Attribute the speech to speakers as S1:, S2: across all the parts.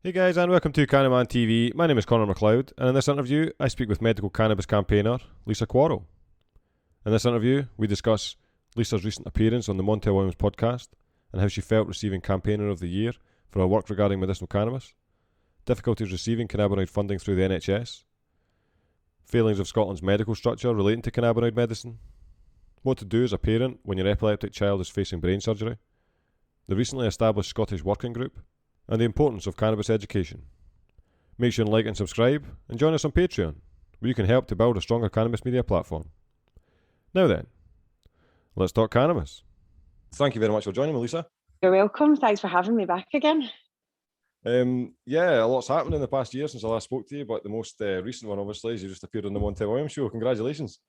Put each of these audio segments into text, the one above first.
S1: Hey guys, and welcome to CANNAMAntv. My name is Connor McLeod, and in this interview, I speak with medical cannabis campaigner Lisa Quarrel. In this interview, we discuss Lisa's recent appearance on the Montel Williams podcast and how she felt receiving Campaigner of the Year for her work regarding medicinal cannabis, difficulties receiving cannabinoid funding through the NHS, failings of Scotland's medical structure relating to cannabinoid medicine, what to do as a parent when your epileptic child is facing brain surgery, the recently established Scottish Working Group, and the importance of cannabis education. Make sure and like and subscribe, and join us on Patreon, where you can help to build a stronger cannabis media platform. Now then, let's talk cannabis. Thank you very much for joining me, Lisa.
S2: You're welcome. Thanks for having me back again.
S1: A lot's happened in the past year since I last spoke to you, but the most recent one, obviously, is you just appeared on the Montel Williams show. Congratulations.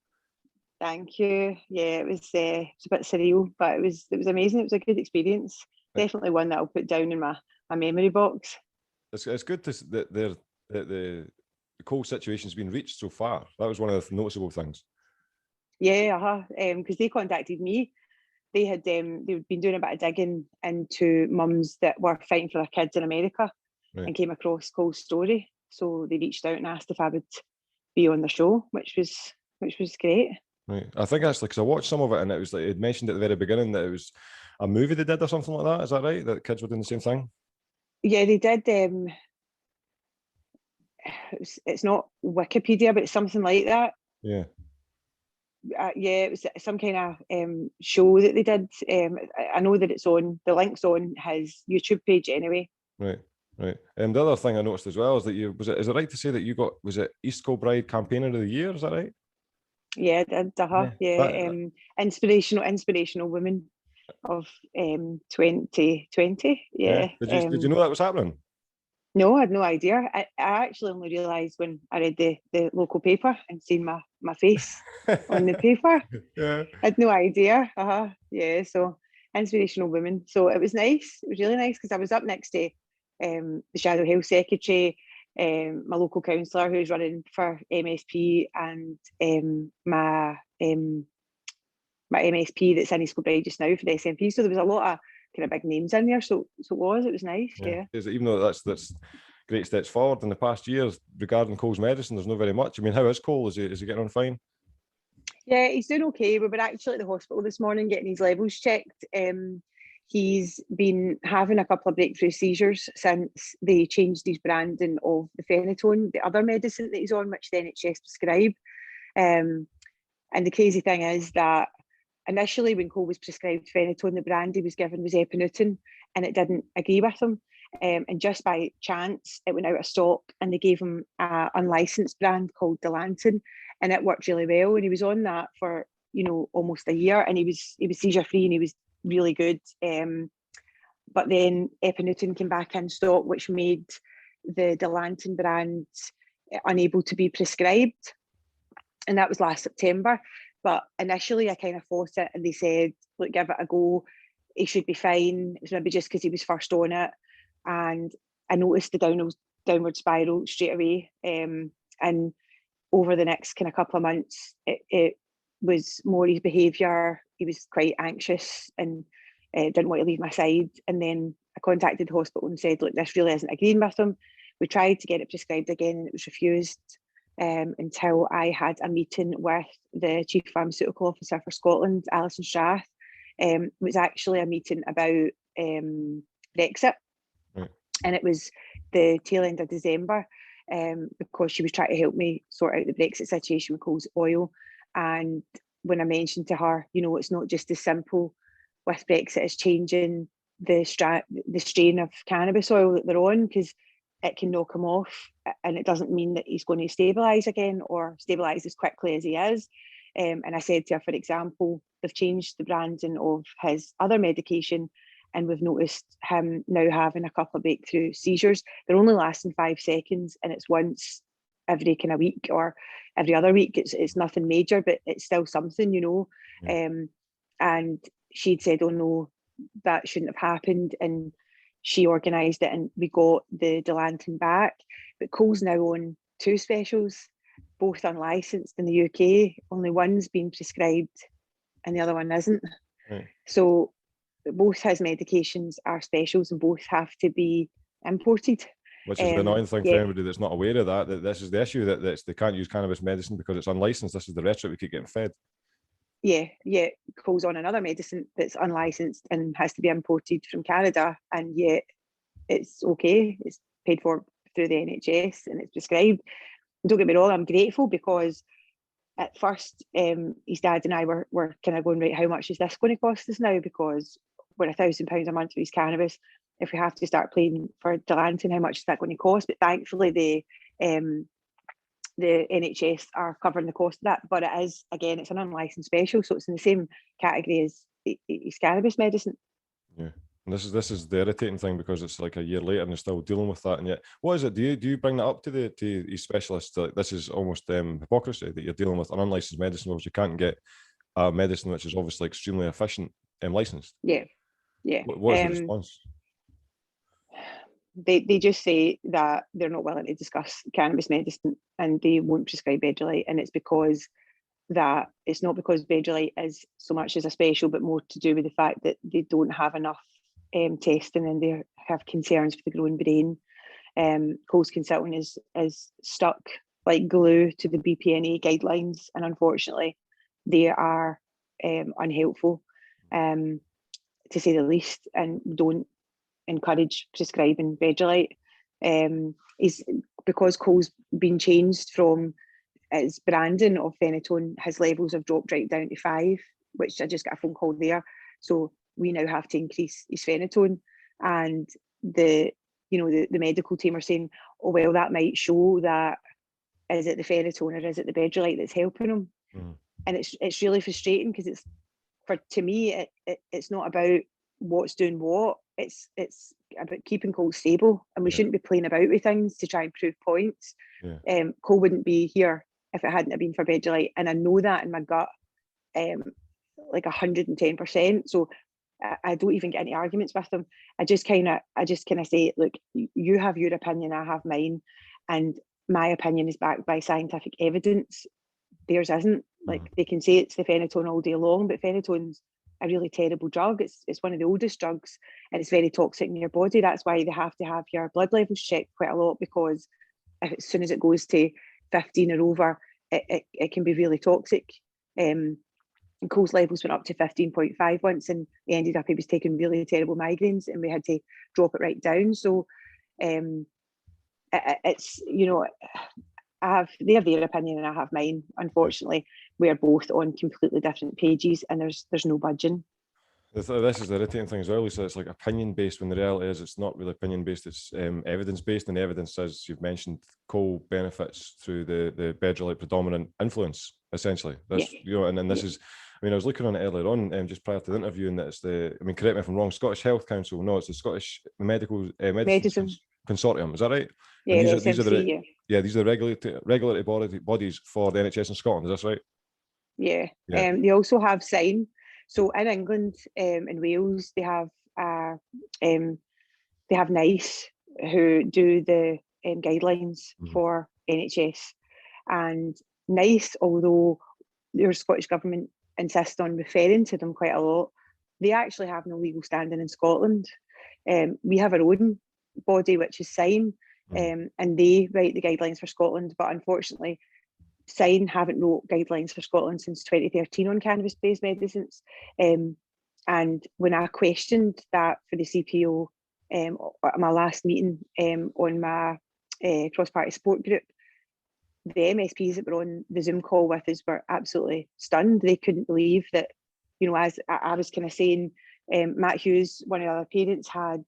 S2: Thank you. Yeah, it was a bit surreal, but it was amazing. It was a good experience. Definitely one that I'll put down in my memory box.
S1: It's good that the coal situation's been reached so far. That was one of the noticeable things.
S2: Yeah, because they contacted me. They had been doing a bit of digging into mums that were fighting for their kids in America, right, and came across Cole's story. So they reached out and asked if I would be on the show, which was great.
S1: Right. I think actually, because I watched some of it and it was like it mentioned at the very beginning that it was a movie they did or something like that. Is that right? That kids were doing the same thing?
S2: Yeah, they did. It's not Wikipedia, but it's something like that.
S1: Yeah.
S2: It was some kind of show that they did. I know that it's on, the link's on his YouTube page anyway.
S1: Right. The other thing I noticed as well is that is it right to say that was it East Kilbride Campaigner of the Year? Is that right?
S2: Yeah, I did. Yeah. Inspirational women of 2020. Yeah.
S1: Did you know that was happening?
S2: No, I had no idea. I actually only realised when I read the local paper and seen my face on the paper.
S1: Yeah.
S2: I had no idea. Yeah, so inspirational women. So it was nice. It was really nice because I was up next to the Shadow Health Secretary, my local councillor who's running for MSP, and my MSP that's in East Kilbride just now for the SNP. So there was a lot of kind of big names in there. So it was nice. Yeah.
S1: Even though that's great steps forward in the past years regarding Cole's medicine, there's not very much. I mean, how is Cole? Is he getting on fine?
S2: Yeah, he's doing okay. We were actually at the hospital this morning getting his levels checked. He's been having a couple of breakthrough seizures since they changed his branding of the phenatone, the other medicine that he's on, which the NHS prescribe. And the crazy thing is that initially when Cole was prescribed phenatone, the brand he was given was epinephrine, and it didn't agree with him. And just by chance, it went out of stock, and they gave him an unlicensed brand called Dilantin, and it worked really well. And he was on that for almost a year, and he was seizure free, and he was really good. But then epinephrine came back in stock, which made the Dilantin brand unable to be prescribed, and that was last September. But initially I kind of fought it, and they said, look, give it a go. He should be fine. It's maybe just because he was first on it. And I noticed the downward spiral straight away. And over the next kind of couple of months, it was more his behaviour. He was quite anxious and didn't want to leave my side. And then I contacted the hospital and said, look, this really isn't agreeing with him. We tried to get it prescribed again, and it was refused. Until I had a meeting with the Chief Pharmaceutical Officer for Scotland, Alison Strath. It was actually a meeting about Brexit, right, and it was the tail end of December, because she was trying to help me sort out the Brexit situation with Coles Oil. And when I mentioned to her, it's not just as simple with Brexit as changing the strain of cannabis oil that they're on, because it can knock him off, and it doesn't mean that he's going to stabilise again or stabilise as quickly as he is. And I said to her, for example, they've changed the branding of his other medication, and we've noticed him now having a couple of breakthrough seizures. They're only lasting 5 seconds, and it's once every kind of week or every other week. It's nothing major, but it's still something, Yeah. And she'd said, oh no, that shouldn't have happened. And she organised it, and we got the Dilantin back. But Cole's now on 2 specials, both unlicensed in the UK. Only one's been prescribed and the other one isn't. Right. So both his medications are specials, and both have to be imported.
S1: Which is the annoying thing for
S2: yeah,
S1: anybody that's not aware of that this is the issue, that they can't use cannabis medicine because it's unlicensed. This is the rhetoric we keep getting fed.
S2: yeah, calls on another medicine that's unlicensed and has to be imported from Canada, and yet it's okay. It's paid for through the NHS and it's prescribed. Don't get me wrong, I'm grateful, because at first his dad and I were kind of going, right, how much is this going to cost us now? Because we're £1,000 a month for his cannabis. If we have to start paying for Delanton, how much is that going to cost? But thankfully the NHS are covering the cost of that. But it is, again, it's an unlicensed special, so it's in the same category as his cannabis medicine.
S1: Yeah. And this is the irritating thing, because it's like a year later and they're still dealing with that. And yet, what is it? Do you bring that up to these specialists? Like, this is almost hypocrisy that you're dealing with an unlicensed medicine, because you can't get a medicine which is obviously extremely efficient and licensed.
S2: Yeah.
S1: What is the response?
S2: They just say that they're not willing to discuss cannabis medicine and they won't prescribe Bedrolite, and it's because that it's not because Bedrolite is so much as a special, but more to do with the fact that they don't have enough testing, and they have concerns for the growing brain. Coles Consulting is stuck like glue to the BPNA guidelines, and unfortunately they are unhelpful, to say the least, and don't encourage prescribing Bedrolite. Is because Coles been changed from its branding of phenatone, his levels have dropped right down to 5, which I just got a phone call there. So we now have to increase his phenatone, and the medical team are saying, oh well, that might show that, is it the phenatone or is it the Bedrolite that's helping him? And it's really frustrating, because to me it's not about what's doing what, it's about keeping Cole stable, and we shouldn't be playing about with things to try and prove points. Cole wouldn't be here if it hadn't been for Bedrolite, and I know that in my gut, like 110%. So I don't even get any arguments with them. I just kind of say, look, you have your opinion, I have mine, and my opinion is backed by scientific evidence. Theirs isn't. Like, they can say it's the phenatone all day long, but phenatone's a really terrible drug. It's one of the oldest drugs, and it's very toxic in your body. That's why they have to have your blood levels checked quite a lot, because as soon as it goes to 15 or over, it can be really toxic. And Cole's levels went up to 15.5 once, and he was taking really terrible migraines, and we had to drop it right down. So it's, they have their opinion and I have mine. Unfortunately, we're both on completely different pages, and there's no budging.
S1: This is the irritating thing as well, Lisa. It's like opinion-based, when the reality is it's not really opinion-based, it's evidence-based, and the evidence, as you've mentioned, Cole benefits through the Bedrolite predominant influence, essentially. That's, and then this is, I was looking on it earlier on, just prior to the interview, and that it's correct me if I'm wrong, Scottish Health Council, no, it's the Scottish Medical Medicine Consortium, is that right?
S2: Yeah,
S1: these are the regulatory bodies for the NHS in Scotland, is that right?
S2: Yeah. They also have SIGN. So in England and Wales, they have NICE, who do the guidelines for NHS. And NICE, although your Scottish government insists on referring to them quite a lot, they actually have no legal standing in Scotland. We have our own body, which is SIGN, and they write the guidelines for Scotland. But unfortunately, SIGN haven't wrote guidelines for Scotland since 2013 on cannabis-based medicines. And when I questioned that for the CPO at my last meeting on my cross-party support group, the MSPs that were on the Zoom call with us were absolutely stunned. They couldn't believe that, as I was kind of saying, Matt Hughes, one of the other parents, had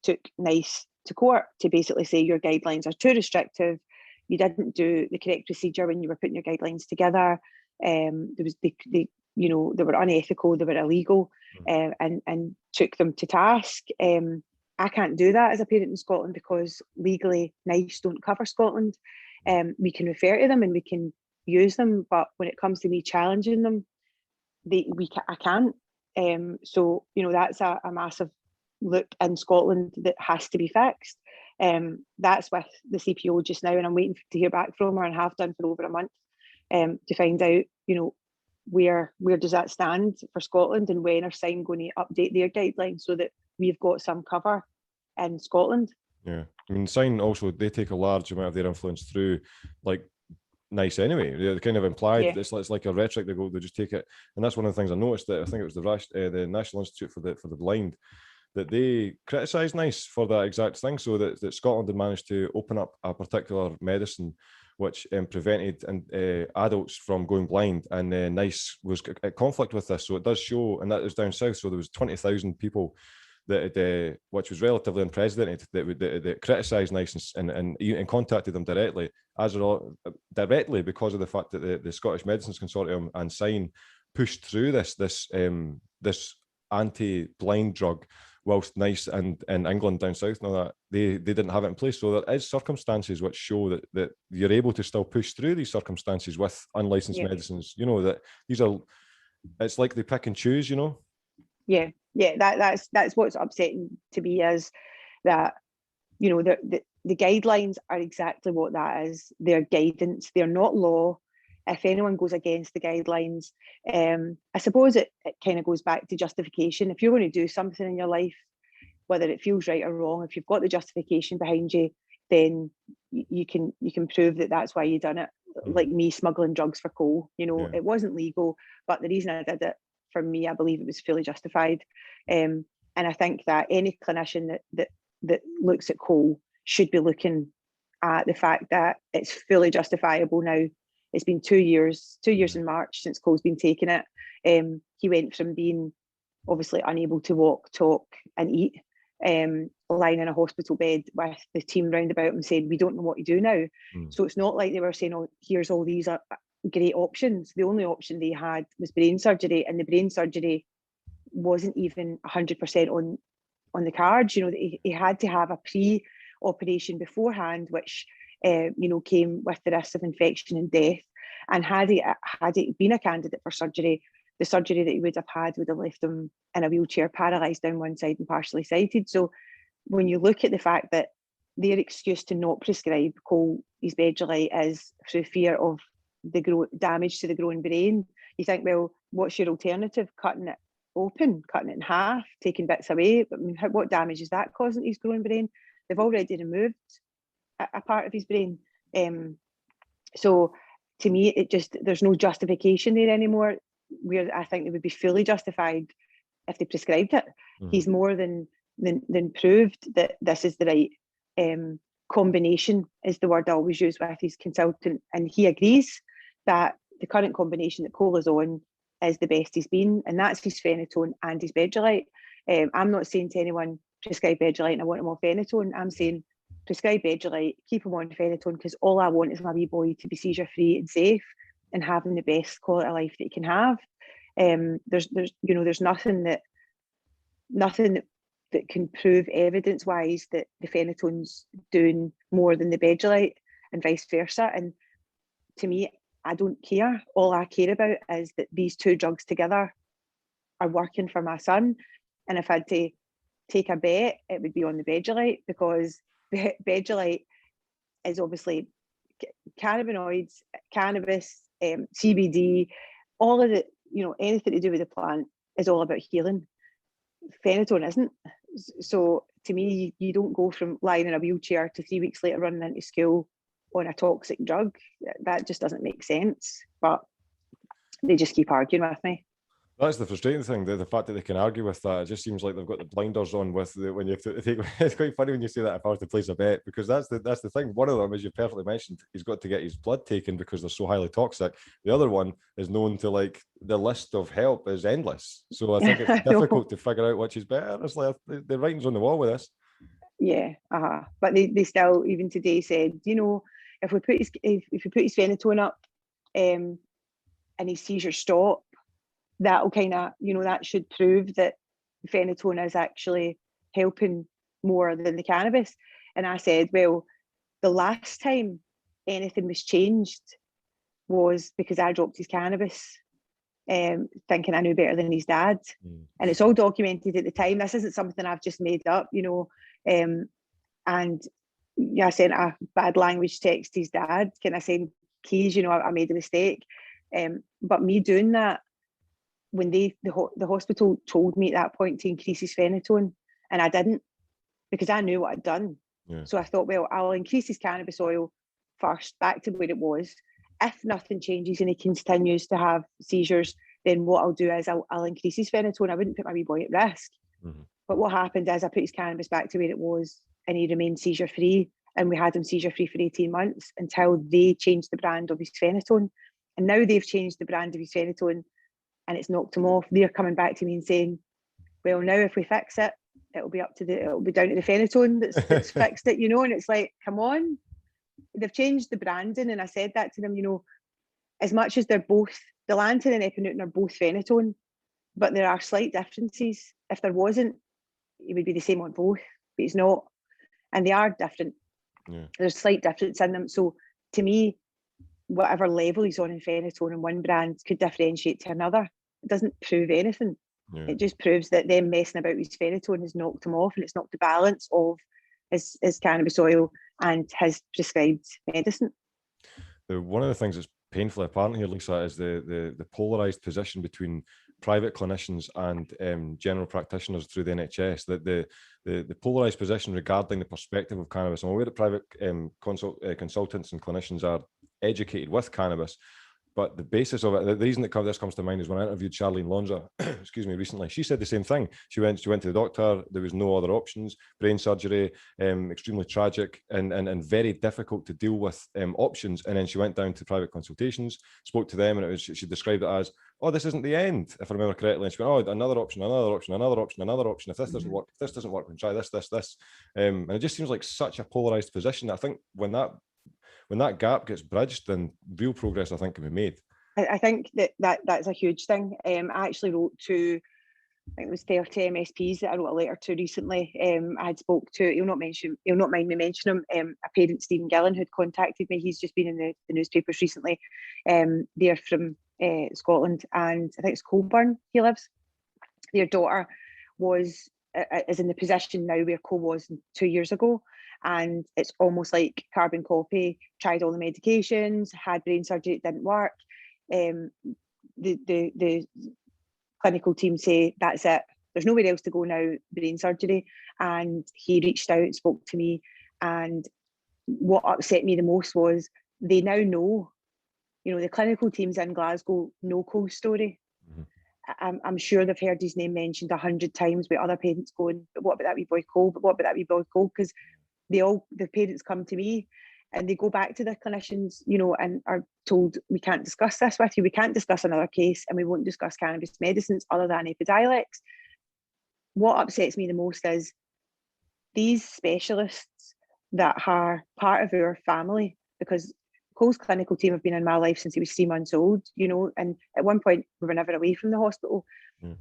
S2: took NICE to court to basically say your guidelines are too restrictive. You didn't do the correct procedure when you were putting your guidelines together. They were unethical, they were illegal, and took them to task. I can't do that as a parent in Scotland, because legally NICE don't cover Scotland. We can refer to them and we can use them, but when it comes to me challenging them, I can't. So that's a massive look in Scotland that has to be fixed. That's with the CPO just now, and I'm waiting to hear back from her, and have done for over a month, to find out, where does that stand for Scotland, and when are SIGN going to update their guidelines so that we've got some cover in Scotland.
S1: Yeah, I mean, Sign also, they take a large amount of their influence through like Nice anyway. They're kind of implied
S2: Yeah.
S1: it's like a rhetoric. They just take it, and that's one of the things I noticed, that I think it was the National Institute for the Blind, that they criticised Nice for that exact thing. So that Scotland had managed to open up a particular medicine which prevented adults from going blind, and Nice was at conflict with this. So it does show, and that is down south. So there was 20,000 people that which was relatively unprecedented, that criticised Nice and contacted them directly directly because of the fact that the Scottish Medicines Consortium and Sign pushed through this anti-blind drug, whilst Nice and in England down south and all that, they didn't have it in place. So there is circumstances which show that you're able to still push through these circumstances with unlicensed medicines. That these are, it's like they pick and choose.
S2: Yeah, that's what's upsetting to me, is that the guidelines are exactly what that is. They're guidance. They're not law. If anyone goes against the guidelines, I suppose it kind of goes back to justification. If you're going to do something in your life, whether it feels right or wrong, if you've got the justification behind you, then you can prove that that's why you done it. Like me smuggling drugs for coal, it wasn't legal, but the reason I did it, for me, I believe it was fully justified. And I think that any clinician that looks at coal should be looking at the fact that it's fully justifiable now. It's been 2 years in March since Cole's been taking it. He went from being obviously unable to walk, talk and eat, lying in a hospital bed with the team round about him saying, we don't know what to do now. So it's not like they were saying, oh, here's all these great options. The only option they had was brain surgery, and the brain surgery wasn't even 100% on the cards. He had to have a pre-operation beforehand, which came with the risk of infection and death. And had he been a candidate for surgery, the surgery that he would have had would have left him in a wheelchair, paralysed down one side and partially sighted. So when you look at the fact that their excuse to not prescribe Cole his Bedrolite is through fear of the damage to the growing brain, you think, well, what's your alternative? Cutting it open, cutting it in half, taking bits away. But I mean, what damage is that causing to his growing brain? They've already removed a part of his brain. So to me, there's no justification there anymore, where I think they would be fully justified if they prescribed it. He's more than proved that this is the right combination, is the word I always use with his consultant, and he agrees that the current combination that Cole is on is the best he's been, and that's his phenatone and his Bedrolite. I'm not saying to anyone prescribe Bedrolite and I want him off phenatone. I'm saying prescribe Bedrolite, keep him on phenatone, because all I want is my wee boy to be seizure free and safe and having the best quality of life that he can have. There's nothing that can prove evidence wise that the phenatone's doing more than the Bedrolite and vice versa. And to me, I don't care. All I care about is that these two drugs together are working for my son. And if I had to take a bet, it would be on the Bedrolite, because the Bedrolite is obviously cannabinoids, cannabis, CBD, all of the, anything to do with the plant is all about healing. Phenatone isn't. So to me, you don't go from lying in a wheelchair to 3 weeks later running into school on a toxic drug. That just doesn't make sense. But they just keep arguing with me.
S1: That's the frustrating thing, the fact that they can argue with that. It just seems like they've got the blinders on with when you have to take. It's quite funny when you say that, if I was to place a bet, because that's the thing. One of them, as you perfectly mentioned, he's got to get his blood taken because they're so highly toxic. The other one is known to, like, the list of help is endless. So I think it's difficult to figure out which is better. It's like the writing's on the wall with this.
S2: Yeah, but they still, even today, said, if we put his phenatone up, and his seizures stop, that'll kind of, that should prove that phenatone is actually helping more than the cannabis. And I said, well, the last time anything was changed was because I dropped his cannabis, thinking I knew better than his dad. And it's all documented at the time. This isn't something I've just made up, and I sent a bad language text to his dad. Can I send keys? I made a mistake. But me doing that, when the hospital told me at that point to increase his phenatone, and I didn't, because I knew what I'd done.
S1: Yeah.
S2: So I thought, well, I'll increase his cannabis oil first back to where it was. If nothing changes and he continues to have seizures, then what I'll do is I'll increase his phenytoin. I wouldn't put my wee boy at risk.
S1: Mm-hmm.
S2: But what happened is I put his cannabis back to where it was, and he remained seizure free. And we had him seizure free for 18 months until they changed the brand of his phenytoin. And now they've changed the brand of his phenytoin and it's knocked him off. They're coming back to me and saying, well, now if we fix it, it'll be down to the phenytoin that's fixed it, and it's like, come on. They've changed the branding, and I said that to them, as much as they're both, the Lantin and Epineutin are both phenytoin, but there are slight differences. If there wasn't, it would be the same on both, but it's not. And they are different.
S1: Yeah.
S2: There's slight difference in them. So to me, whatever level he's on in phenytoin in one brand could differentiate to another. It doesn't prove anything.
S1: Yeah.
S2: It just proves that them messing about with phenytoin has knocked him off, and it's knocked the balance of his cannabis oil and his prescribed medicine.
S1: One of the things that's painfully apparent here, Lisa, is the polarised position between private clinicians and general practitioners through the NHS. That the polarised position regarding the perspective of cannabis. I'm aware that private consultants and clinicians are educated with cannabis, but the basis of it, the reason that this comes to mind is when I interviewed Charlene Lonza, recently. She said the same thing. She went to the doctor. There was no other options. Brain surgery, extremely tragic and very difficult to deal with options. And then she went down to private consultations, spoke to them, and she described it as, oh, this isn't the end, if I remember correctly. And she went, oh, another option, another option, another option, another option. If this doesn't work, we can try this. And it just seems like such a polarized position. I think when that gap gets bridged, then real progress, I think, can be made.
S2: I think that's a huge thing. I actually wrote to, I think it was 30 MSPs that I wrote a letter to recently. I had spoke to, he'll not mind me mentioning him, a parent, Stephen Gillen, who'd contacted me. He's just been in the newspapers recently. They're from Scotland, and I think it's Colburn he lives. Their daughter is in the position now where Cole was 2 years ago. And it's almost like carbon copy, tried all the medications, had brain surgery, it didn't work. The clinical team say, that's it. There's nowhere else to go now, brain surgery. And he reached out, spoke to me. And what upset me the most was they now know, the clinical teams in Glasgow know Cole's story. Mm-hmm. I'm sure they've heard his name mentioned 100 times with other parents going, but what about that wee boy Cole? But what about that wee boy Cole? Because the parents come to me and they go back to their clinicians, and are told, we can't discuss this with you. We can't discuss another case, and we won't discuss cannabis medicines other than Epidiolex. What upsets me the most is these specialists that are part of our family, because Cole's clinical team have been in my life since he was 3 months old, and at one point we were never away from the hospital.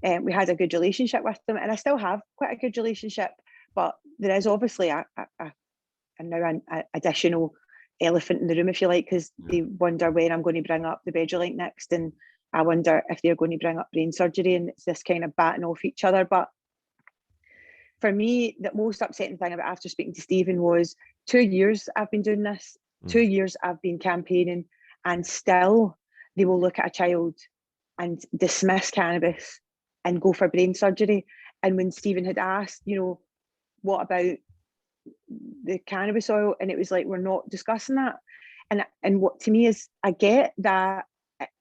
S2: We had a good relationship with them, and I still have quite a good relationship. But there is obviously an additional elephant in the room, if you like, because they wonder when I'm going to bring up the Bedrolite next, and I wonder if they're going to bring up brain surgery, and it's this kind of batting off each other. But for me, the most upsetting thing about after speaking to Stephen was 2 years I've been doing this, 2 years I've been campaigning, and still they will look at a child and dismiss cannabis and go for brain surgery. And when Stephen had asked, what about the cannabis oil? And it was like, we're not discussing that. And what to me is, I get that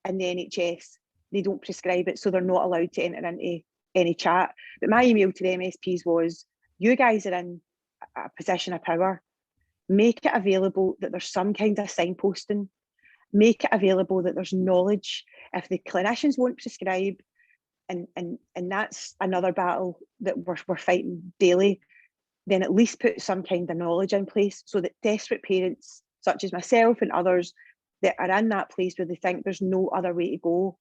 S2: in the NHS, they don't prescribe it, so they're not allowed to enter into any chat. But my email to the MSPs was, you guys are in a position of power. Make it available that there's some kind of signposting. Make it available that there's knowledge. If the clinicians won't prescribe, and that's another battle that we're fighting daily, then at least put some kind of knowledge in place so that desperate parents, such as myself and others that are in that place where they think there's no other way to go,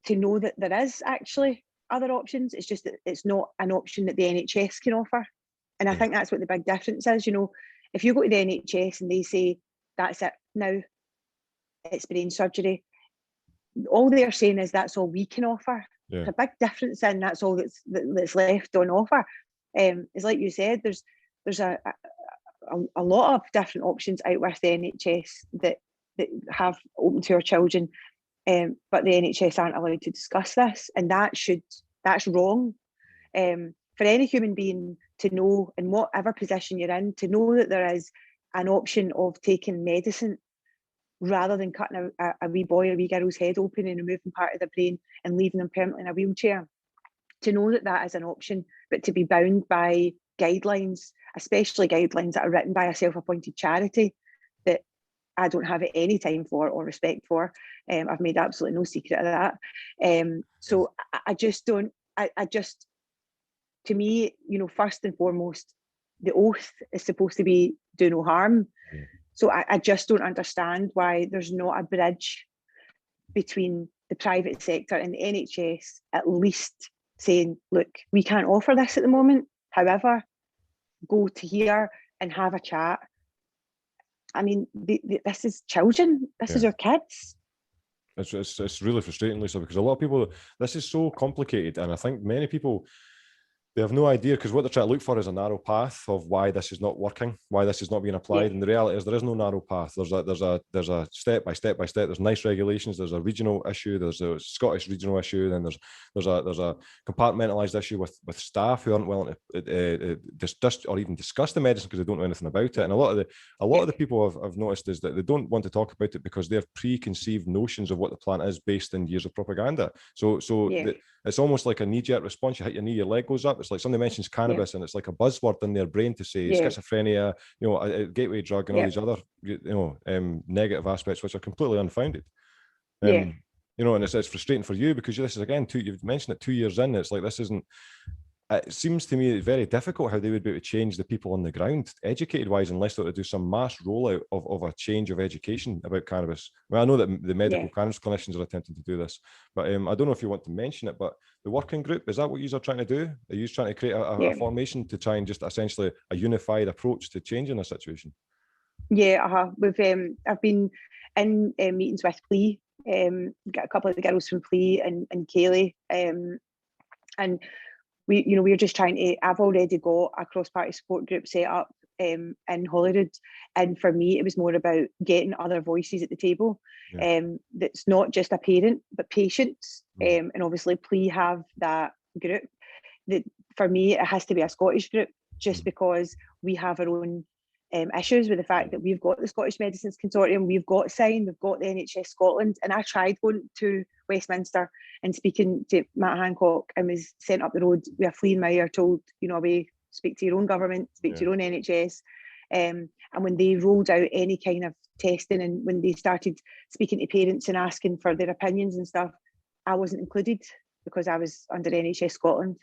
S2: to know that there is actually other options. It's just that it's not an option that the NHS can offer. And I think that's what the big difference is. If you go to the NHS and they say, that's it now, it's brain surgery, all they're saying is that's all we can offer. Yeah. A big difference in that's all that's left on offer. It's like you said, there's a lot of different options out with the NHS that have open to our children, but the NHS aren't allowed to discuss this, and that's wrong. For any human being to know, in whatever position you're in, to know that there is an option of taking medicine rather than cutting a wee boy or a wee girl's head open and removing part of their brain and leaving them permanently in a wheelchair. To know that that is an option, but to be bound by guidelines, especially guidelines that are written by a self-appointed charity that I don't have any time for or respect for. I've made absolutely no secret of that. So I just don't, to me, first and foremost, the oath is supposed to be do no harm. Yeah. So I just don't understand why there's not a bridge between the private sector and the NHS, at least saying, look, we can't offer this at the moment. However, go to here and have a chat. I mean, this is children. This is your kids.
S1: It's really frustrating, Lisa, because a lot of people, this is so complicated, and I think many people, they have no idea, because what they're trying to look for is a narrow path of why this is not working, why this is not being applied. Yeah. And the reality is there is no narrow path. There's a step by step by step. There's nice regulations. There's a regional issue. There's a Scottish regional issue. Then there's a compartmentalised issue with staff who aren't willing to discuss or even discuss the medicine because they don't know anything about it. And a lot of the people I've noticed is that they don't want to talk about it because they have preconceived notions of what the plant is based in years of propaganda. So it's almost like a knee-jerk response. You hit your knee, your leg goes up. It's like somebody mentions cannabis and it's like a buzzword in their brain to say schizophrenia, a gateway drug and all these other, negative aspects which are completely unfounded. And it's frustrating for you because this is, again, you've mentioned it 2 years in. It's like, this isn't, it seems to me very difficult how they would be able to change the people on the ground, educated-wise, unless they were to do some mass rollout of a change of education about cannabis. Well, I know that the medical cannabis clinicians are attempting to do this, but I don't know if you want to mention it, but the working group, is that what you are trying to do? Are you trying to create a formation to try and just essentially a unified approach to changing the situation?
S2: Yeah, we've I've been in meetings with Plea, got a couple of the girls from Plea and Kayleigh, and we're just trying to, I've already got a cross-party support group set up in Holyrood. And for me, it was more about getting other voices at the table. That's not just a parent, but patients. And obviously Plea have that group. That for me, it has to be a Scottish group, just because we have our own issues with the fact that we've got the Scottish Medicines Consortium, we've got SIGN, we've got the NHS Scotland. And I tried going to Westminster and speaking to Matt Hancock and was sent up the road with a flea in my ear, told, away, speak to your own government, speak to your own NHS. And when they rolled out any kind of testing and when they started speaking to parents and asking for their opinions and stuff, I wasn't included because I was under NHS Scotland.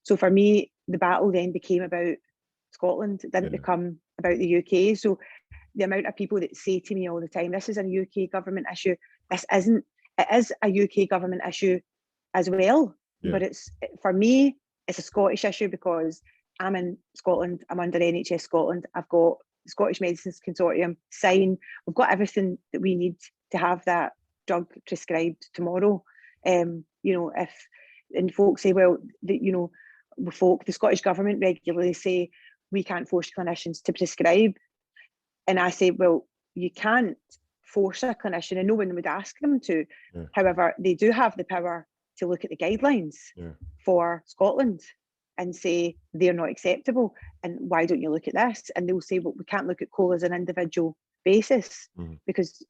S2: So for me, the battle then became about Scotland. It didn't become about the UK. So the amount of people that say to me all the time, this is a UK government issue. This isn't. It is a UK government issue as well. But for me, it's a Scottish issue because I'm in Scotland. I'm under NHS Scotland. I've got the Scottish Medicines Consortium, SIGN. We've got everything that we need to have that drug prescribed tomorrow. If folks say, well, the Scottish government regularly say we can't force clinicians to prescribe. And I say, well, you can't force a clinician and no one would ask them to. However, they do have the power to look at the guidelines for Scotland and say they're not acceptable. And why don't you look at this? And they'll say, well, we can't look at coal as an individual basis because,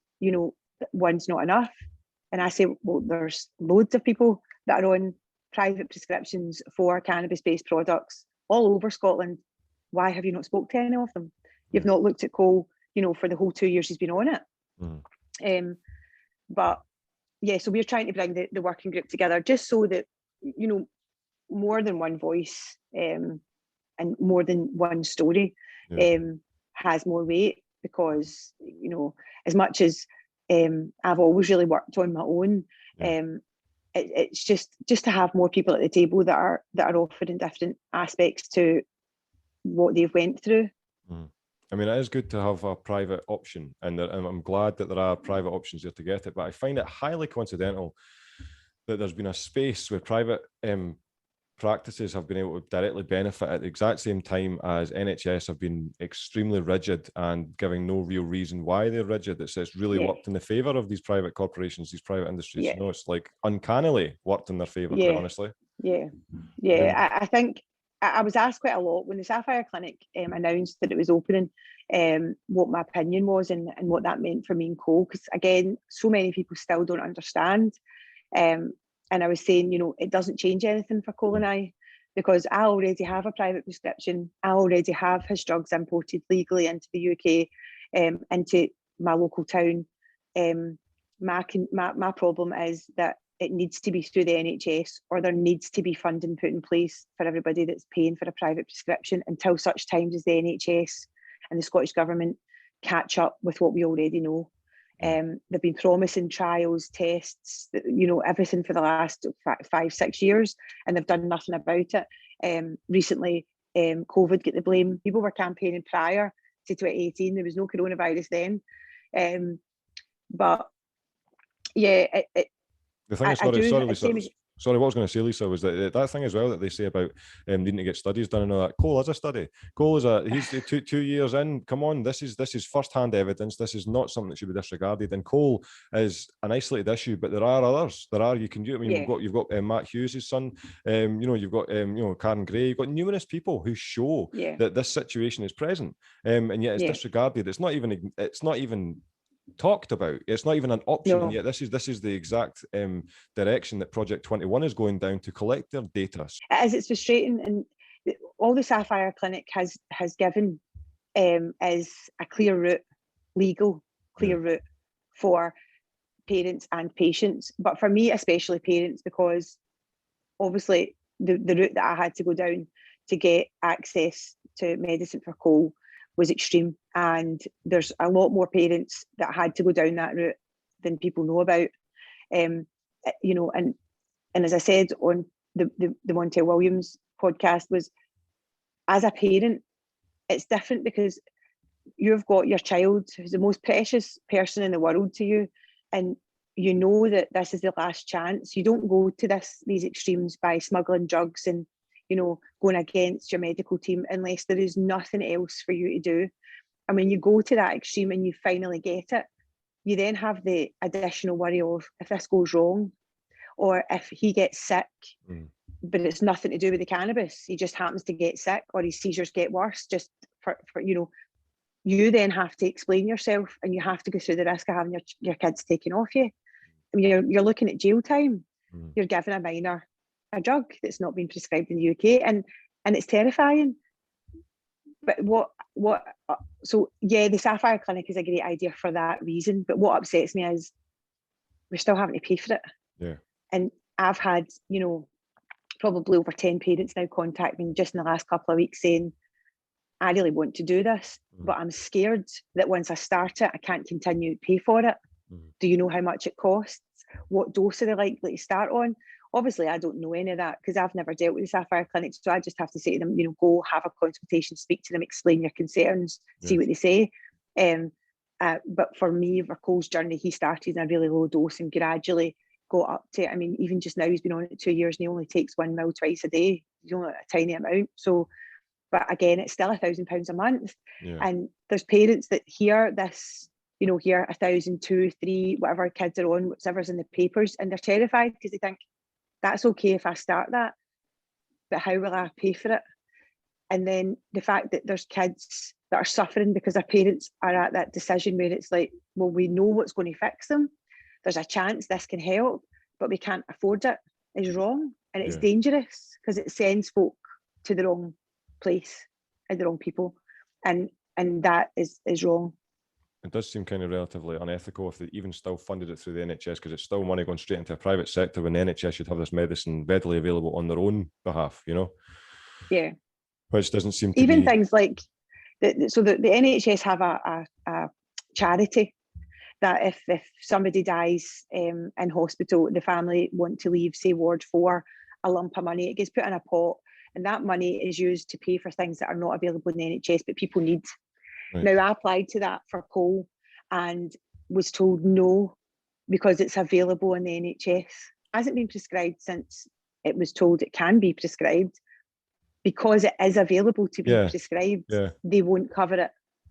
S2: one's not enough. And I say, well, there's loads of people that are on private prescriptions for cannabis-based products all over Scotland. Why have you not spoke to any of them? You've not looked at coal, for the whole 2 years he's been on it. So we're trying to bring the working group together just so that, more than one voice and more than one story has more weight because, as much as I've always really worked on my own, it's just to have more people at the table that are offering different aspects to what they've went through.
S1: I mean, it is good to have a private option, and I'm glad that there are private options there to get it, but I find it highly coincidental that there's been a space where private practices have been able to directly benefit at the exact same time as NHS have been extremely rigid and giving no real reason why they're rigid. It's really worked in the favour of these private corporations, these private industries. It's like uncannily worked in their favour, quite honestly.
S2: I think I was asked quite a lot when the Sapphire Clinic announced that it was opening, what my opinion was and what that meant for me and Cole, because again, so many people still don't understand. And I was saying, it doesn't change anything for Cole and I, because I already have a private prescription. I already have his drugs imported legally into the UK, into my local town. My problem is that it needs to be through the NHS, or there needs to be funding put in place for everybody that's paying for a private prescription until such times as the NHS and the Scottish Government catch up with what we already know. They've been promising trials, tests, everything for the last 5-6 years, and they've done nothing about it. Recently, COVID get the blame. People were campaigning prior to 2018. There was no coronavirus then. But yeah,
S1: the thing is, sorry, what I was going to say, Lisa, was that thing as well that they say about needing to get studies done and all that. Cole has a study. Cole he's 2 years in. Come on, this is first-hand evidence. This is not something that should be disregarded. And Cole is an isolated issue, but there are others. You can do. I mean, you've got Matt Hughes' son. You've got Karen Gray. You've got numerous people who show that this situation is present, and yet it's disregarded. It's not even talked about. It's not even an option. No. Yet this is the exact direction that Project 21 is going down, to collect their data.
S2: It's frustrating, and all the Sapphire Clinic has given is a clear route, legal clear route for parents and patients, but for me especially parents, because obviously the route that I had to go down to get access to medicine for Cole was extreme, and there's a lot more parents that had to go down that route than people know about. And as I said on the Montel Williams podcast, was as a parent, it's different because you've got your child who's the most precious person in the world to you, and you know that this is the last chance. You don't go to these extremes by smuggling drugs and going against your medical team unless there is nothing else for you to do. And when you go to that extreme and you finally get it, you then have the additional worry of if this goes wrong, or if he gets sick, but it's nothing to do with the cannabis. He just happens to get sick, or his seizures get worse. Just for you then have to explain yourself, and you have to go through the risk of having your kids taken off you. I mean, you're looking at jail time. You're giving a minor a drug that's not been prescribed in the UK, and it's terrifying. But the Sapphire Clinic is a great idea for that reason, but what upsets me is we're still having to pay for it. And I've had probably over 10 parents now contact me just in the last couple of weeks saying, I really want to do this, but I'm scared that once I start it, I can't continue to pay for it. Do you know how much it costs? What dose are they likely to start on? Obviously, I don't know any of that because I've never dealt with the Sapphire Clinic. So I just have to say to them, go have a consultation, speak to them, explain your concerns, see what they say. But for me, for Cole's journey, he started in a really low dose and gradually got up to, even just now he's been on it 2 years and he only takes 1 mil twice a day. He's only a tiny amount. So, but again, it's still £1,000 a month. And there's parents that hear this, hear 1,000, 2, 3, whatever kids are on, whatever's in the papers, and they're terrified because they think, that's okay if I start that, but how will I pay for it? And then the fact that there's kids that are suffering because their parents are at that decision where it's like, well, we know what's going to fix them. There's a chance this can help, but we can't afford it, is wrong. And it's dangerous because it sends folk to the wrong place and the wrong people. And that is wrong.
S1: It does seem kind of relatively unethical if they even still funded it through the NHS, because it's still money going straight into a private sector when the NHS should have this medicine readily available on their own behalf,
S2: Yeah.
S1: Which doesn't seem to
S2: even
S1: be...
S2: things like, the NHS have a charity that if somebody dies in hospital, the family want to leave, say, Ward 4, a lump of money, it gets put in a pot, and that money is used to pay for things that are not available in the NHS, but people need. Right. Now, I applied to that for Cole and was told no, because it's available in the NHS. It hasn't been prescribed since it was told it can be prescribed. Because it is available to be prescribed, they won't cover it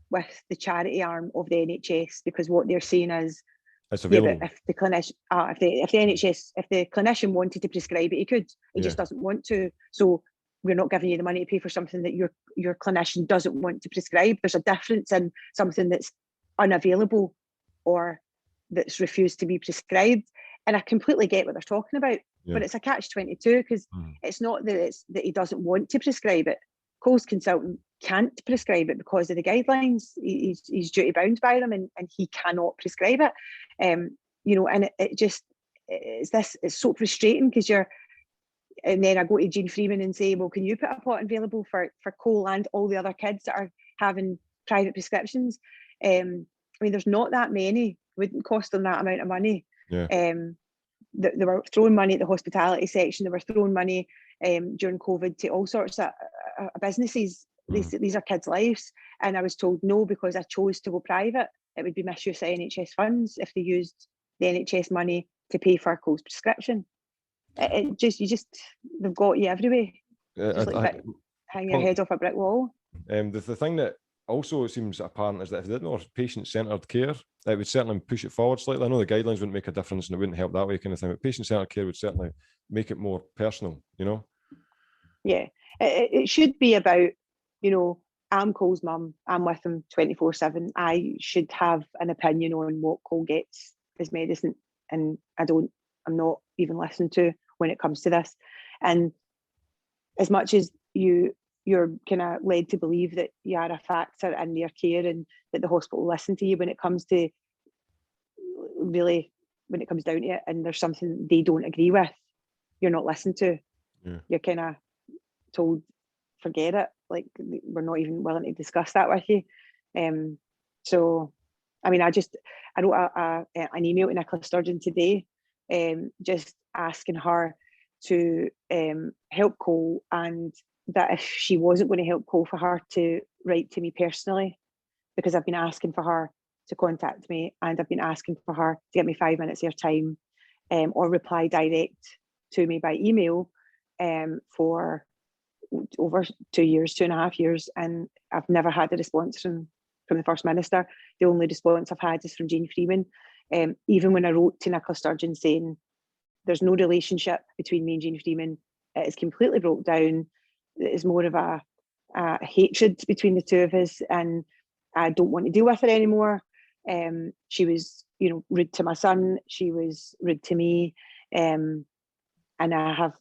S2: with the charity arm of the NHS, because what they're saying is,
S1: it's available.
S2: But if the clinician, if the NHS, if the clinician wanted to prescribe it, he could. He just doesn't want to. So we're not giving you the money to pay for something that your clinician doesn't want to prescribe. There's a difference in something that's unavailable or that's refused to be prescribed. And I completely get what they're talking about, but it's a catch-22 because it's not that he doesn't want to prescribe it. Cole's consultant can't prescribe it because of the guidelines. He's duty bound by them, and he cannot prescribe it. And it's so frustrating because and then I go to Jean Freeman and say, well, can you put a pot available for Cole and all the other kids that are having private prescriptions? There's not that many. Wouldn't cost them that amount of money. They were throwing money at the hospitality section. They were throwing money during COVID to all sorts of businesses. These are kids' lives. And I was told no, because I chose to go private. It would be misuse of NHS funds if they used the NHS money to pay for Cole's prescription. They've got you everywhere. Hang your head off a brick wall.
S1: The thing that also seems apparent is that if they did more patient-centred care, it would certainly push it forward slightly. I know the guidelines wouldn't make a difference and it wouldn't help that way kind of thing, but patient-centred care would certainly make it more personal,
S2: Yeah, it should be about, I'm Cole's mum, I'm with him 24/7. I should have an opinion on what Cole gets as medicine, and I'm not even listened to when it comes to this. And as much as you're kind of led to believe that you are a factor in their care and that the hospital listen to you when it comes down to it, and there's something they don't agree with, you're not listened to. You're kind of told, forget it, like we're not even willing to discuss that with you. So I wrote an email to Nicola Sturgeon today, just asking her to help Cole, and that if she wasn't going to help Cole, for her to write to me personally, because I've been asking for her to contact me, and I've been asking for her to get me 5 minutes of her time, or reply direct to me by email for over 2.5 years, and I've never had a response from the First Minister. The only response I've had is from Jean Freeman. Even when I wrote to Nicola Sturgeon saying there's no relationship between me and Jean Freeman, it is completely broke down. It's more of a hatred between the two of us, and I don't want to deal with her anymore. She was, rude to my son. She was rude to me, and I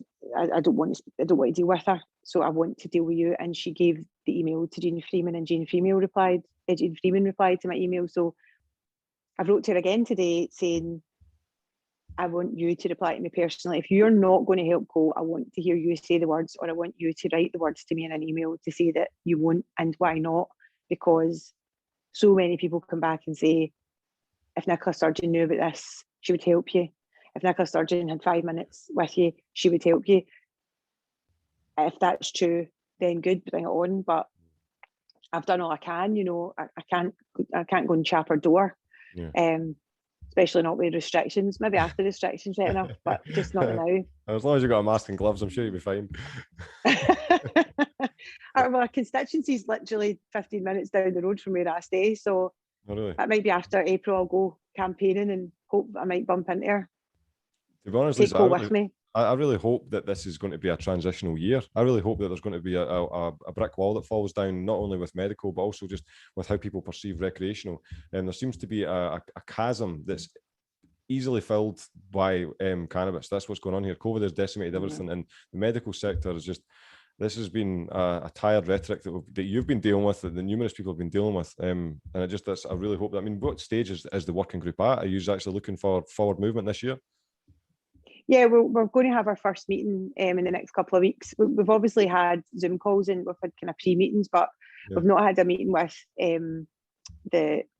S2: don't want to deal with her. So I want to deal with you. And she gave the email to Jean Freeman, and Jean Freeman replied to my email. So I wrote to her again today saying, I want you to reply to me personally. If you're not going to help Cole, I want to hear you say the words, or I want you to write the words to me in an email to say that you won't and why not. Because so many people come back and say, if Nicola Sturgeon knew about this, she would help you. If Nicola Sturgeon had 5 minutes with you, she would help you. If that's true, then good, bring it on. But I've done all I can. I can't go and chap her door. Especially not with restrictions. Maybe after restrictions right enough, but just not now.
S1: As long as you've got a mask and gloves, I'm sure you'll be fine.
S2: Our constituency's literally 15 minutes down the road from where I stay, so It might be after April I'll go campaigning and hope I might bump into her.
S1: To be honest,
S2: Take Cole with me.
S1: I really hope that this is going to be a transitional year. I really hope that there's going to be a brick wall that falls down, not only with medical, but also just with how people perceive recreational. And there seems to be a chasm that's easily filled by cannabis. That's what's going on here. COVID has decimated everything, and the medical sector is just, this has been a tired rhetoric that you've been dealing with, that the numerous people have been dealing with. And I really hope that, what stage is the working group at? Are you actually looking for forward movement this year?
S2: Yeah, we're going to have our first meeting in the next couple of weeks. We've obviously had Zoom calls and we've had kind of pre-meetings, but we've not had a meeting with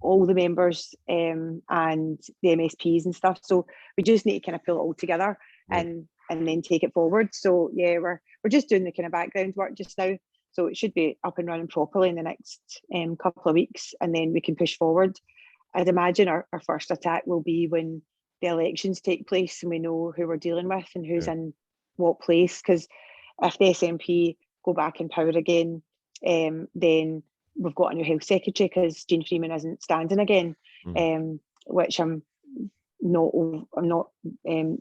S2: all the members and the MSPs and stuff. So we just need to kind of pull it all together and then take it forward. So yeah, we're just doing the kind of background work just now. So it should be up and running properly in the next couple of weeks, and then we can push forward. I'd imagine our first attack will be when the elections take place and we know who we're dealing with and who's in what place. Because if the SNP go back in power again, then we've got a new health secretary because Jean Freeman isn't standing again, which I'm I'm not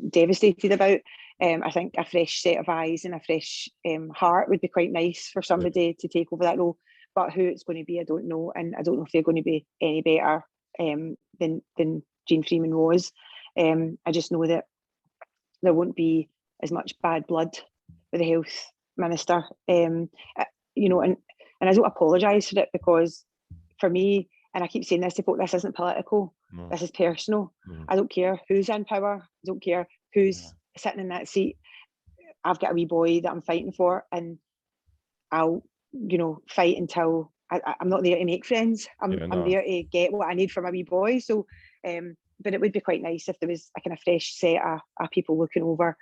S2: devastated about. I think a fresh set of eyes and a fresh heart would be quite nice for somebody to take over that role. But who it's going to be, I don't know, and I don't know if they're going to be any better than Jean Freeman was. I just know that there won't be as much bad blood with the health minister, and I don't apologise for it, because for me, and I keep saying this to folk, this isn't political, this is personal. I don't care who's in power, I don't care who's sitting in that seat. I've got a wee boy that I'm fighting for, and I'll fight until I'm not there to make friends. I'm there to get what I need for my wee boy. So but it would be quite nice if there was a kind of fresh set of people looking over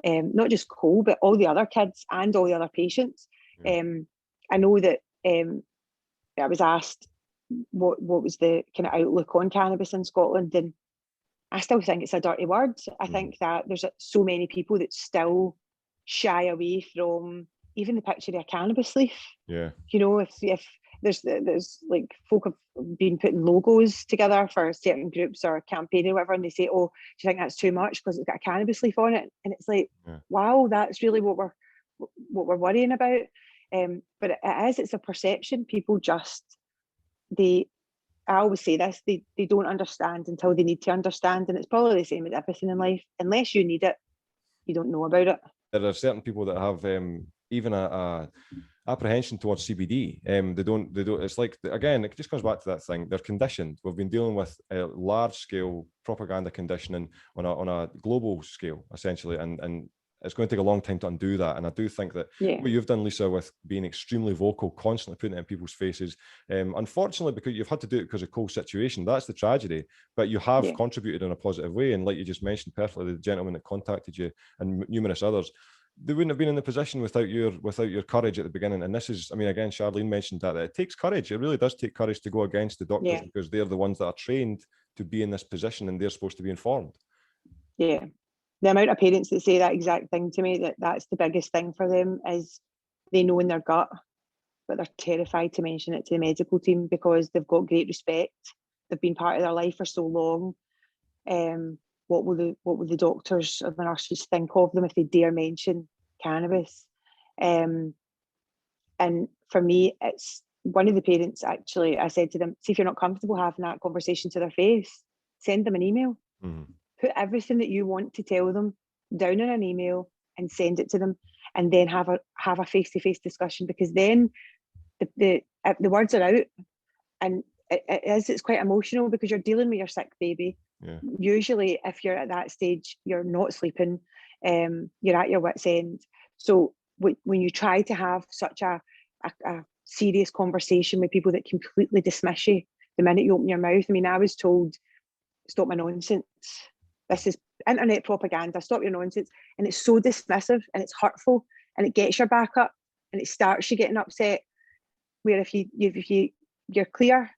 S2: not just Cole, but all the other kids and all the other patients. I know that I was asked what was the kind of outlook on cannabis in Scotland, and I still think it's a dirty word. I think that there's so many people that still shy away from even the picture of a cannabis leaf. If there's like folk have been putting logos together for certain groups or campaign or whatever, and they say, oh, do you think that's too much because it's got a cannabis leaf on it? And it's like, wow, that's really what we're worrying about. But it's a perception. People just, I always say this, they don't understand until they need to understand. And it's probably the same with everything in life. Unless you need it, you don't know about it.
S1: There are certain people that have even a apprehension towards CBD. They don't. It's like, again, it just comes back to that thing. They're conditioned. We've been dealing with a large scale propaganda conditioning on a global scale, essentially, and it's going to take a long time to undo that. And I do think that what you've done, Lisa, with being extremely vocal, constantly putting it in people's faces, unfortunately, because you've had to do it because of Cole's situation, that's the tragedy, but you have contributed in a positive way. And like you just mentioned perfectly, the gentleman that contacted you and numerous others, they wouldn't have been in the position without your courage at the beginning. And this is, I mean, again, Charlene mentioned that it takes courage. It really does take courage to go against the doctors because they're the ones that are trained to be in this position and they're supposed to be informed.
S2: Yeah. The amount of parents that say that exact thing to me, that's the biggest thing for them, is they know in their gut, but they're terrified to mention it to the medical team because they've got great respect. They've been part of their life for so long. What will the doctors or the nurses think of them if they dare mention cannabis? And for me, it's one of the parents, actually, I said to them, see if you're not comfortable having that conversation to their face, send them an email. Put everything that you want to tell them down in an email and send it to them, and then have a face-to-face discussion, because then the words are out, and it's quite emotional because you're dealing with your sick baby. Usually if you're at that stage, you're not sleeping, you're at your wit's end. So when you try to have such a serious conversation with people that completely dismiss you the minute you open your mouth. I mean, I was told, stop my nonsense. This is internet propaganda, stop your nonsense. And it's so dismissive and it's hurtful and it gets your back up and it starts you getting upset. Where if you're clear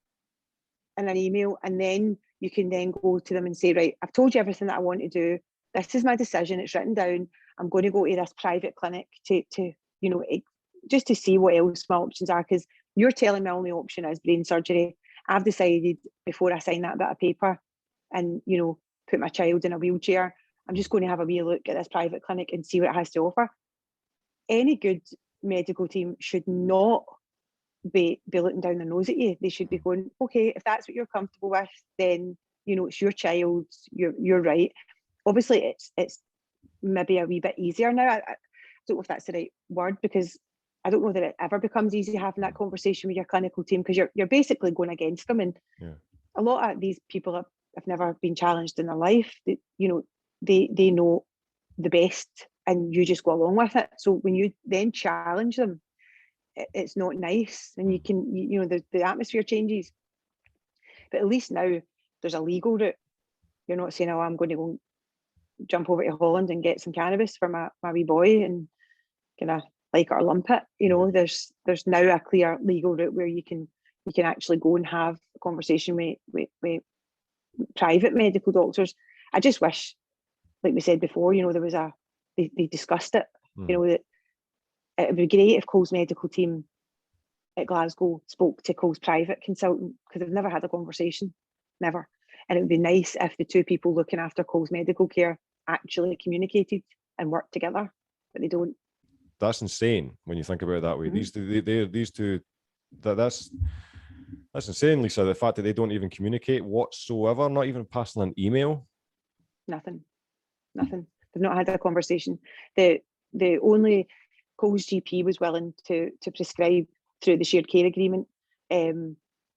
S2: in an email, and then you can then go to them and say, right, I've told you everything that I want to do. This is my decision. It's written down. I'm going to go to this private clinic to just to see what else my options are, because you're telling me my only option is brain surgery. I've decided before I sign that bit of paper and, put my child in a wheelchair, I'm just going to have a wee look at this private clinic and see what it has to offer. Any good medical team should not be looking down their nose at you. They should be going, okay, if that's what you're comfortable with, then, it's your child, you're right. Obviously, it's maybe a wee bit easier now. I don't know if that's the right word, because I don't know that it ever becomes easy having that conversation with your clinical team, because you're basically going against them. And a lot of these people have never been challenged in their life. They know the best, and you just go along with it. So when you then challenge them, it's not nice, and you can, the atmosphere changes. But at least now there's a legal route. You're not saying, oh, I'm going to go jump over to Holland and get some cannabis for my wee boy and kind of like it or lump it. There's now a clear legal route where you can actually go and have a conversation with private medical doctors. I just wish, like we said before, there was they discussed it. That it would be great if Cole's medical team at Glasgow spoke to Cole's private consultant, because they've never had a conversation, never. And it would be nice if the two people looking after Cole's medical care actually communicated and worked together, but they don't.
S1: That's insane when you think about it that way. These two, that's insane, Lisa. The fact that they don't even communicate whatsoever, not even passing an email.
S2: Nothing. They've not had a conversation. The only Cole's GP was willing to prescribe through the shared care agreement.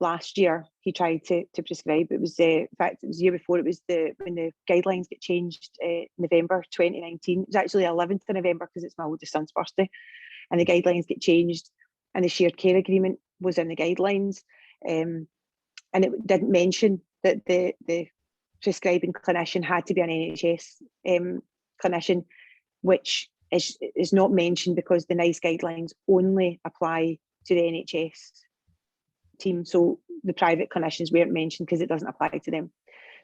S2: Last year, he tried to prescribe. It was, in fact, it was the year before. It was when the guidelines get changed, November 2019. It was actually 11th of November because it's my oldest son's birthday, and the guidelines get changed, and the shared care agreement was in the guidelines, and it didn't mention that the prescribing clinician had to be an NHS clinician, which is not mentioned because the NICE guidelines only apply to the NHS team. So the private clinicians weren't mentioned because it doesn't apply to them.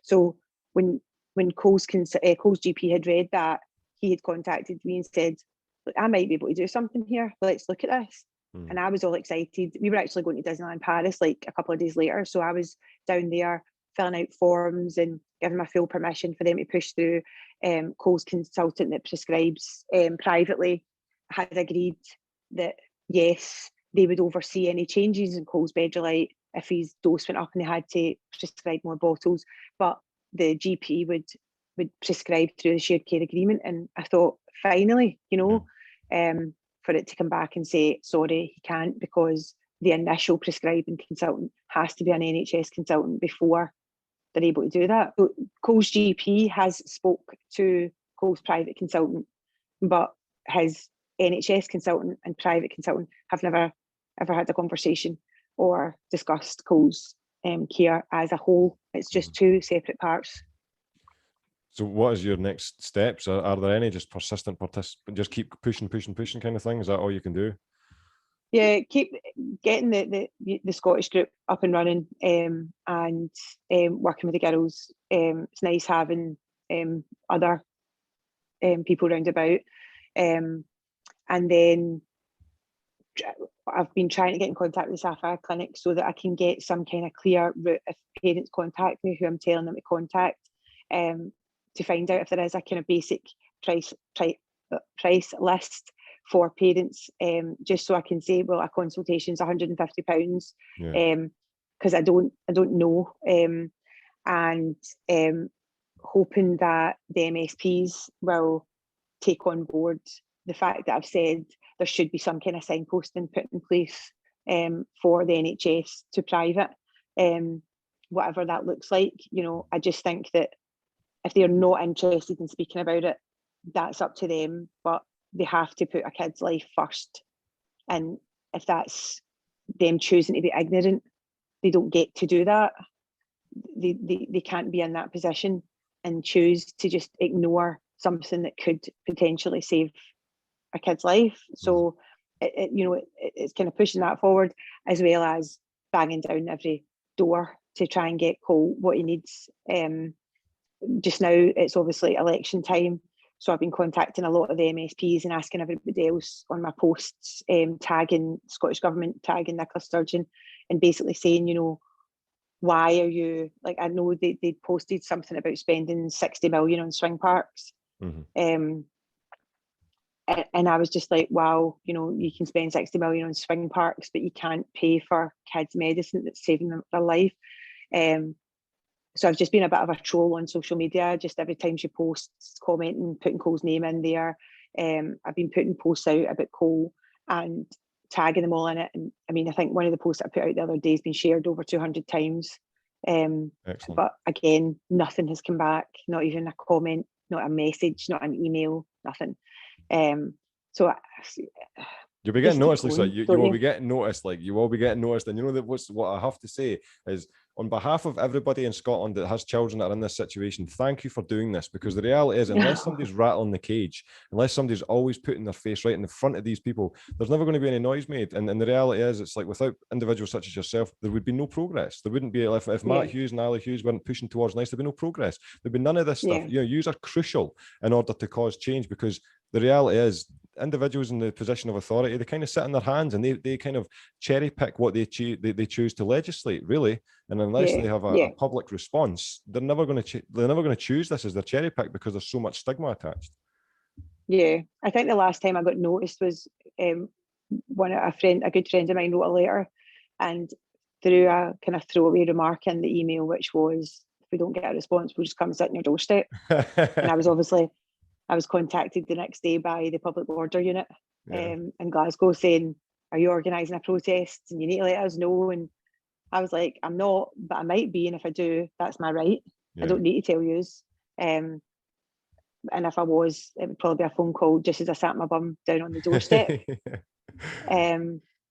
S2: So when Cole's GP had read that, he had contacted me and said, look, I might be able to do something here. Let's look at this. And I was all excited. We were actually going to Disneyland Paris like a couple of days later. So I was down there filling out forms and giving my full permission for them to push through. Cole's consultant that prescribes privately had agreed that, yes, they would oversee any changes in Cole's Bedrolite if his dose went up and they had to prescribe more bottles. But the GP would prescribe through the shared care agreement. And I thought, finally, for it to come back and say, sorry, he can't, because the initial prescribing consultant has to be an NHS consultant before they're able to do that. So Cole's GP has spoke to Cole's private consultant, but his NHS consultant and private consultant have never ever had a conversation or discussed Cole's care as a whole. It's just two separate parts.
S1: So what is your next steps? Are there any just persistent just keep pushing kind of thing? Is that all you can do?
S2: Yeah, keep getting the Scottish group up and running, and working with the girls. It's nice having other people round about, and then I've been trying to get in contact with the Sapphire Clinic so that I can get some kind of clear route if parents contact me, who I'm telling them to contact, to find out if there is a kind of basic price list for parents, just so I can say, well, a consultation is £150, because I don't know, and hoping that the MSPs will take on board the fact that I've said there should be some kind of signposting put in place for the NHS to private, whatever that looks like. I just think that if they're not interested in speaking about it, that's up to them, but they have to put a kid's life first. And if that's them choosing to be ignorant, they don't get to do that. They can't be in that position and choose to just ignore something that could potentially save a kid's life. So it's kind of pushing that forward, as well as banging down every door to try and get Cole what he needs. Just now it's obviously election time, so I've been contacting a lot of the MSPs and asking everybody else on my posts, tagging Scottish Government, tagging Nicola Sturgeon, and basically saying, why are you, like, I know they posted something about spending 60 million on swing parks. And I was just like, wow, you can spend 60 million on swing parks, but you can't pay for kids' medicine that's saving them their life. So I've just been a bit of a troll on social media. Just every time she posts, commenting, putting Cole's name in there. I've been putting posts out about Cole and tagging them all in it. And I mean, I think one of the posts I put out the other day has been shared over 200 times. But again, nothing has come back, not even a comment, not a message, not an email, nothing. So
S1: you'll be getting noticed, Lisa. You will be getting noticed. Like, you will be getting noticed. And what I have to say is, on behalf of everybody in Scotland that has children that are in this situation, thank you for doing this, because the reality is, unless somebody's rattling the cage, unless somebody's always putting their face right in the front of these people, there's never going to be any noise made. And the reality is, it's like, without individuals such as yourself, there would be no progress. There wouldn't be, if Matt Hughes and Ali Hughes weren't pushing towards nice, there'd be no progress. There'd be none of this stuff. Yous are crucial in order to cause change, because the reality is, individuals in the position of authority, they kind of sit in their hands and they kind of cherry pick what they choose to legislate, really. And unless they have a public response, they're never going to choose this as their cherry pick because there's so much stigma attached.
S2: Yeah, I think the last time I got noticed was a good friend of mine wrote a letter and threw a kind of throwaway remark in the email, which was, if we don't get a response, we'll just come and sit on your doorstep. And I was contacted the next day by the public order unit in Glasgow saying, are you organising a protest and you need to let us know? And I was like, I'm not, but I might be, and if I do, that's my right. I don't need to tell yous. And if I was, it would probably be a phone call just as I sat my bum down on the doorstep.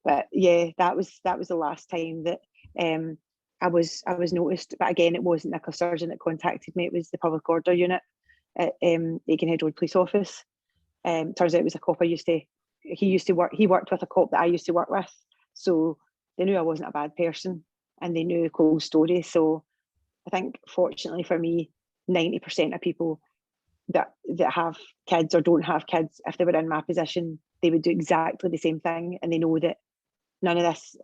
S2: But yeah, that was the last time that I was noticed. But again, it wasn't like a surgeon that contacted me, it was the public order unit at Aikenhead Road Police Office. Turns out it was a cop he worked with a cop that I used to work with. So they knew I wasn't a bad person and they knew Cole's story. So I think fortunately for me, 90% of people that have kids or don't have kids, if they were in my position, they would do exactly the same thing, and they know that none of this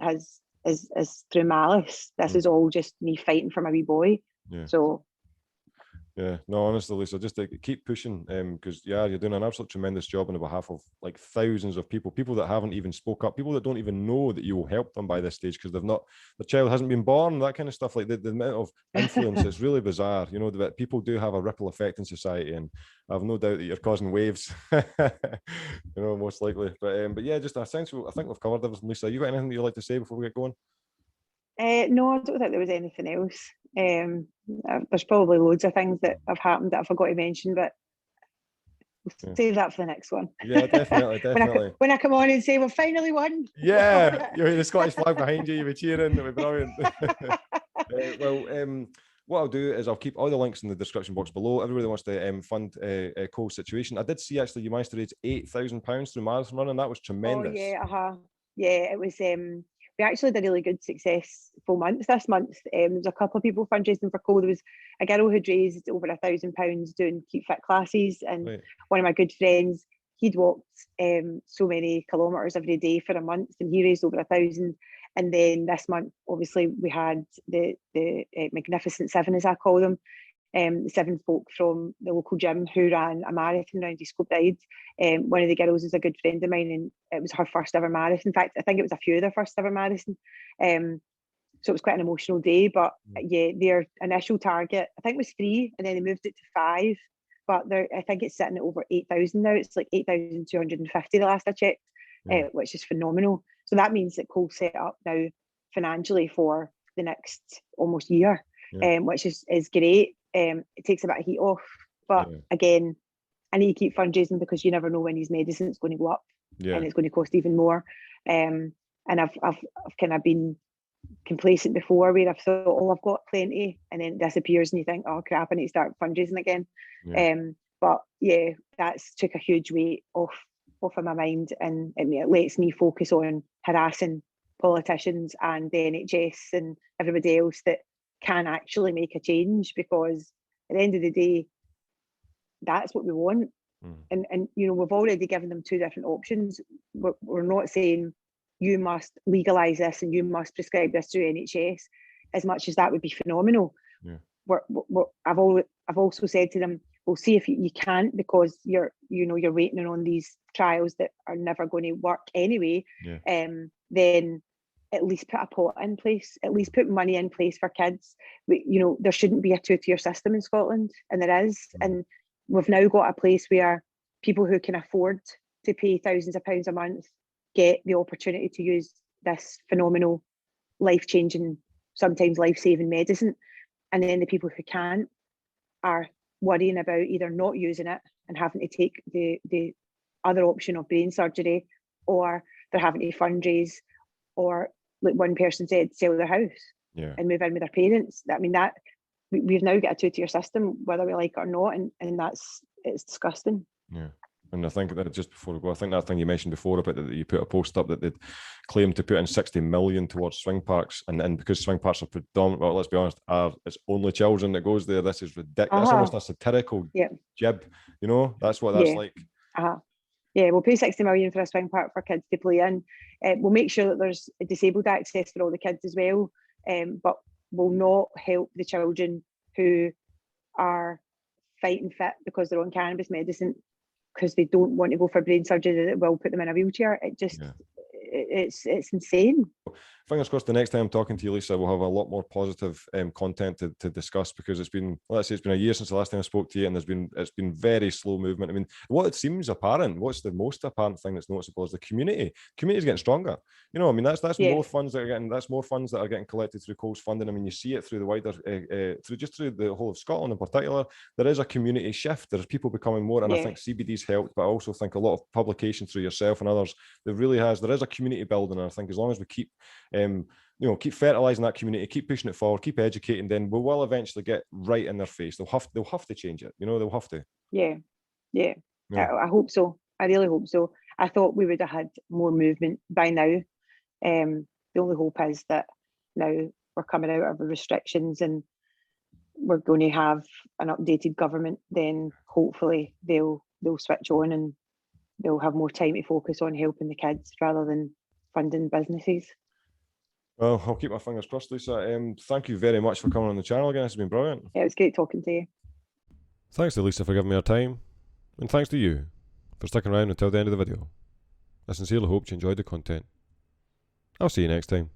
S2: is through malice. This is all just me fighting for my wee boy. So
S1: no, honestly, Lisa, just keep pushing, because you're doing an absolute tremendous job on the behalf of like thousands of people that haven't even spoke up, people that don't even know that you will help them by this stage because the child hasn't been born, that kind of stuff. Like the amount of influence, it's really bizarre, that people do have a ripple effect in society, and I have no doubt that you're causing waves, most likely. But yeah, just essentially, I think we've covered everything. Lisa, you got anything that you'd like to say before we get going?
S2: No, I don't think there was anything else. There's probably loads of things that have happened that I forgot to mention, but we'll save that for the next one.
S1: Yeah, definitely.
S2: when I come on and say we've finally won.
S1: Yeah, the Scottish flag behind you, you'll be cheering. It'll be brilliant. What I'll do is I'll keep all the links in the description box below. Everybody wants to fund Cole's situation. I did see actually you managed to raise £8,000 through marathon running. That was tremendous.
S2: Oh yeah, it was. We actually did a really good successful month this month. There was a couple of people fundraising for Cole. There was a girl who'd raised over £1,000 doing keep fit classes, and one of my good friends, he'd walked so many kilometres every day for a month, and he raised over 1,000. And then this month, obviously, we had the Magnificent Seven, as I call them, 7 folk from the local gym who ran a marathon around East Kilbride. One of the girls is a good friend of mine, and it was her first ever marathon. In fact, I think it was a few of their first ever marathon. So it was quite an emotional day. But yeah, their initial target, I think, was 3, and then they moved it to 5. But I think it's sitting at over 8,000 now. It's like 8,250 the last I checked, which is phenomenal. So that means that Cole's set up now financially for the next almost year, which is great. It takes a bit of heat off, but again, I need to keep fundraising because you never know when his medicine's going to go up, and it's going to cost even more. And I've kind of been complacent before, where I've thought, oh, I've got plenty, and then it disappears, and you think, oh crap, I need to start fundraising again. But yeah, that's took a huge weight off of my mind, and it lets me focus on harassing politicians and the NHS and everybody else that can actually make a change, because at the end of the day, that's what we want. And we've already given them 2 different options. We're not saying you must legalise this and you must prescribe this through NHS, as much as that would be phenomenal. I've also said to them, we'll see if you can't, because you're waiting on these trials that are never going to work anyway. Then at least put a pot in place, at least put money in place for kids. There shouldn't be a 2-tier system in Scotland, and there is. And we've now got a place where people who can afford to pay thousands of pounds a month get the opportunity to use this phenomenal, life-changing, sometimes life-saving medicine. And then the people who can't are worrying about either not using it and having to take the other option of brain surgery, or they're having to fundraise, or like one person said, sell their house and move in with their parents. I mean, that we've now got a 2-tier system, whether we like it or not, and it's disgusting.
S1: And I think that just before we go, I think that thing you mentioned before about that you put a post up that they'd claimed to put in 60 million towards swing parks, and because swing parks are predominant, well, let's be honest, it's only children that goes there. This is ridiculous. That's almost a satirical jib. That's what that's like.
S2: Yeah, we'll pay 60 million for a swing park for kids to play in. We'll make sure that there's disabled access for all the kids as well, but we'll not help the children who are fighting fit because they're on cannabis medicine because they don't want to go for brain surgery that will put them in a wheelchair. It's insane.
S1: Fingers crossed the next time I'm talking to you, Lisa, we'll have a lot more positive content to discuss, because it's been a year since the last time I spoke to you, and it's been very slow movement. I mean, what it seems apparent, what's the most apparent thing that's noticeable is the community. Community is getting stronger. You know, I mean, that's more funds that are getting collected through Coles funding. I mean, you see it through the wider, through the whole of Scotland in particular. There is a community shift. There's people becoming more, and I think CBD's helped, but I also think a lot of publication through yourself and others, there is a community building, and I think as long as we keep keep fertilizing that community, keep pushing it forward, keep educating, then we will eventually get right in their face. They'll have to change it. They'll have to.
S2: Yeah. I hope so. I really hope so. I thought we would have had more movement by now. The only hope is that now we're coming out of the restrictions and we're going to have an updated government. Then hopefully they'll switch on and they'll have more time to focus on helping the kids rather than funding businesses.
S1: Well, I'll keep my fingers crossed, Lisa. Thank you very much for coming on the channel again. It's been brilliant.
S2: Yeah, it was great talking to you.
S1: Thanks to Lisa for giving me her time, and thanks to you for sticking around until the end of the video. I sincerely hope you enjoyed the content. I'll see you next time.